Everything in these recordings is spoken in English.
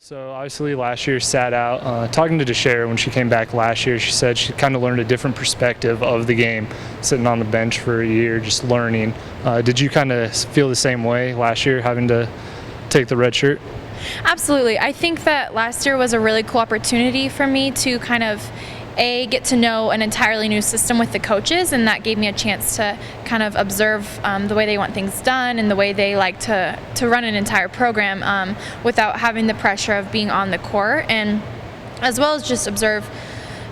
So obviously last year sat out. Talking to DeShera when she came back last year, she said she kind of learned a different perspective of the game, sitting on the bench for a year, just learning. Did you kind of feel the same way last year, having to take the red shirt? Absolutely. I think that last year was a really cool opportunity for me to kind of get to know an entirely new system with the coaches, and that gave me a chance to kind of observe the way they want things done and the way they like to run an entire program without having the pressure of being on the court, and as well as just observe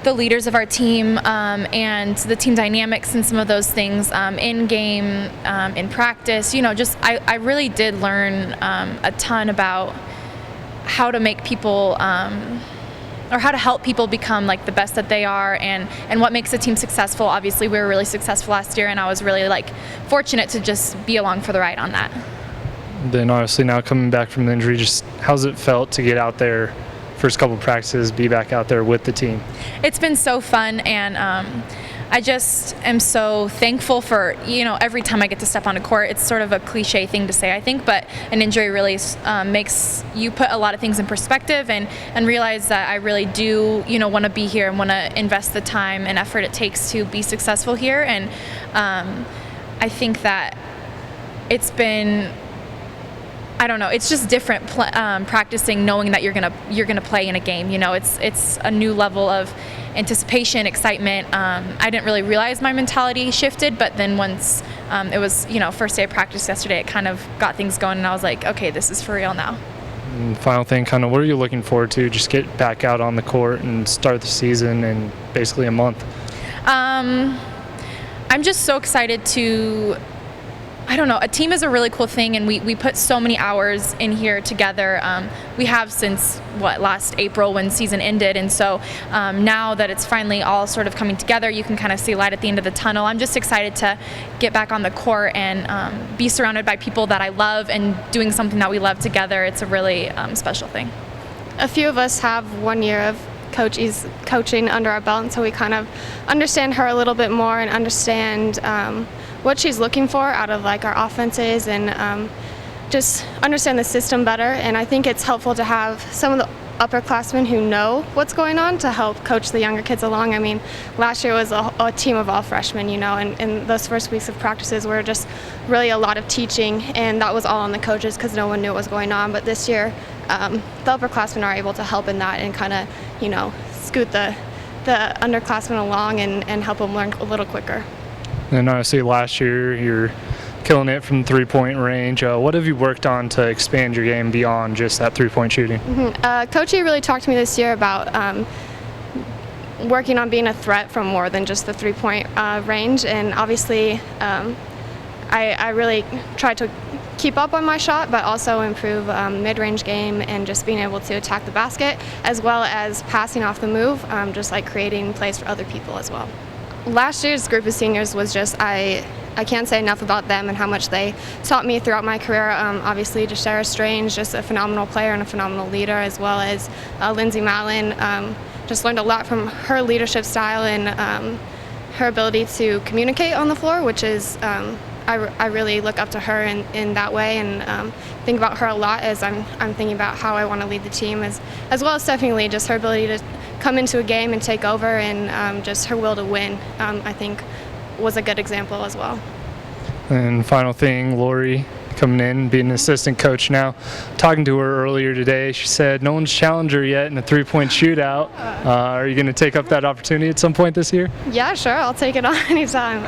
the leaders of our team and the team dynamics and some of those things in game, in practice. You know, just I really did learn a ton about how to make people or how to help people become like the best that they are, and what makes a team successful. Obviously we were really successful last year, and I was really fortunate to just be along for the ride on that. Then obviously now coming back from the injury, just how's it felt to get out there first couple of practices, be back out there with the team? It's been so fun, and I just am so thankful for, every time I get to step on a court. It's sort of a cliche thing to say, I think, but an injury really makes you put a lot of things in perspective and realize that I really do, want to be here and want to invest the time and effort it takes to be successful here. And I think that it's been, I don't know, it's just different practicing, knowing that you're gonna play in a game. It's a new level of anticipation, excitement. I didn't really realize my mentality shifted, but then once it was, first day of practice yesterday, it kind of got things going, and I was like, okay, this is for real now. And final thing, kind of, what are you looking forward to? Just get back out on the court and start the season in basically a month. I'm just so excited to. I don't know, a team is a really cool thing, and we put so many hours in here together. We have since, last April when season ended, and so now that it's finally all sort of coming together, you can kind of see light at the end of the tunnel. I'm just excited to get back on the court and be surrounded by people that I love and doing something that we love together. It's a really special thing. A few of us have 1 year of coaching under our belt, and so we kind of understand her a little bit more and understand what she's looking for out of our offenses, and just understand the system better. And I think it's helpful to have some of the upperclassmen who know what's going on to help coach the younger kids along. I mean, last year was a team of all freshmen, and those first weeks of practices were just really a lot of teaching, and that was all on the coaches because no one knew what was going on. But this year, the upperclassmen are able to help in that and kind of, scoot the underclassmen along and help them learn a little quicker. And obviously last year you're killing it from three-point range. What have you worked on to expand your game beyond just that three-point shooting? Coach E really talked to me this year about working on being a threat from more than just the three-point range. And obviously I really tried to keep up on my shot, but also improve mid-range game and just being able to attack the basket, as well as passing off the move, just creating plays for other people as well. Last year's group of seniors was just, I can't say enough about them and how much they taught me throughout my career. Obviously, DeShera Strange, just a phenomenal player and a phenomenal leader, as well as Lindsay Mallon. Just learned a lot from her leadership style and her ability to communicate on the floor, which is, I really look up to her in that way, and think about her a lot as I'm thinking about how I want to lead the team, as well as Stephanie Lee, just her ability to come into a game and take over, and just her will to win, I think was a good example as well. And final thing, Lori coming in, being an assistant coach now. Talking to her earlier today, she said no one's challenged her yet in a three-point shootout. Are you going to take up that opportunity at some point this year? Yeah, sure, I'll take it on anytime.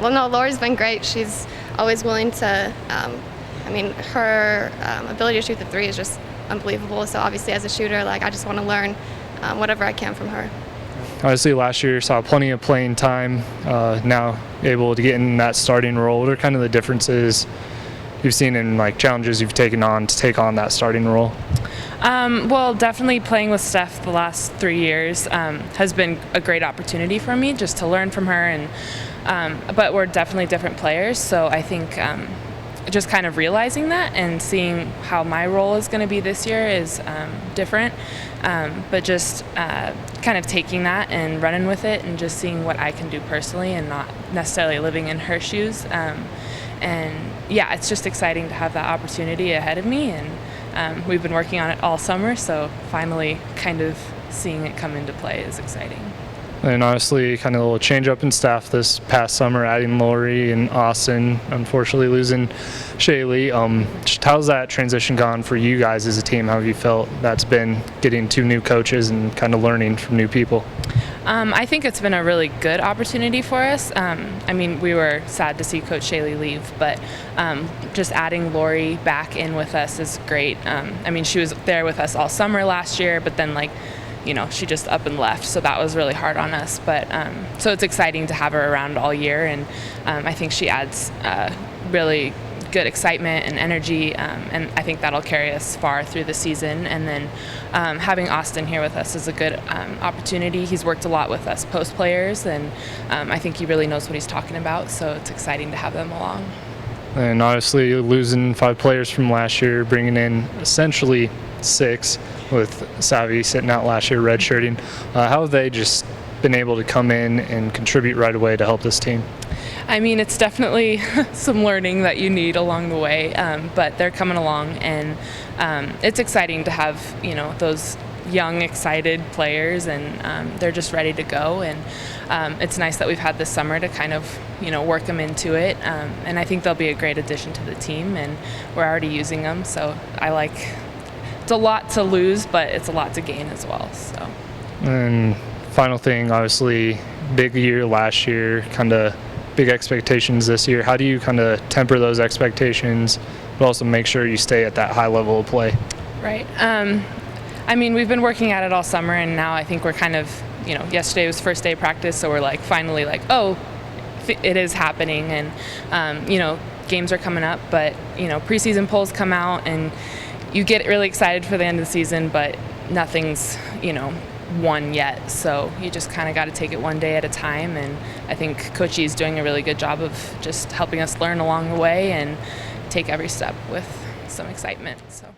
Well, no, Lori's been great. She's always willing to, her ability to shoot the three is just unbelievable. So obviously as a shooter, I just want to learn whatever I can from her. Obviously last year saw plenty of playing time, now able to get in that starting role. What are kind of the differences you've seen in challenges you've taken on to take on that starting role? Well, definitely playing with Steph the last 3 years has been a great opportunity for me just to learn from her, and but we're definitely different players, so I think just kind of realizing that and seeing how my role is going to be this year is different, but just kind of taking that and running with it and just seeing what I can do personally and not necessarily living in her shoes. And yeah, it's just exciting to have that opportunity ahead of me, and we've been working on it all summer, so finally kind of seeing it come into play is exciting. And honestly, kind of a little change up in staff this past summer, adding Lori and Austin, unfortunately losing Shaylee. Just how's that transition gone for you guys as a team? How have you felt that's been getting 2 new coaches and kind of learning from new people? I think it's been a really good opportunity for us. I mean, we were sad to see Coach Shaylee leave, but just adding Lori back in with us is great. I mean, she was there with us all summer last year, but then she just up and left, so that was really hard on us. But so it's exciting to have her around all year, and I think she adds really good excitement and energy, and I think that'll carry us far through the season. And then having Austin here with us is a good opportunity. He's worked a lot with us post players, and I think he really knows what he's talking about, so it's exciting to have them along. And obviously losing 5 players from last year, bringing in essentially 6 with Savvy sitting out last year redshirting. How have they just been able to come in and contribute right away to help this team? I mean, it's definitely some learning that you need along the way, but they're coming along, and it's exciting to have those young, excited players, and they're just ready to go. And it's nice that we've had this summer to kind of work them into it, and I think they'll be a great addition to the team, and we're already using them, so it's a lot to lose, but it's a lot to gain as well. So. And final thing, obviously big year last year, kind of big expectations this year. How do you kind of temper those expectations, but also make sure you stay at that high level of play? Right. I mean, we've been working at it all summer, and now I think we're kind of, yesterday was first day of practice, so we're finally oh, it is happening, and games are coming up, but preseason polls come out, and you get really excited for the end of the season, but nothing's won yet, so you just kind of got to take it one day at a time. And I think Coach E is doing a really good job of just helping us learn along the way and take every step with some excitement. So.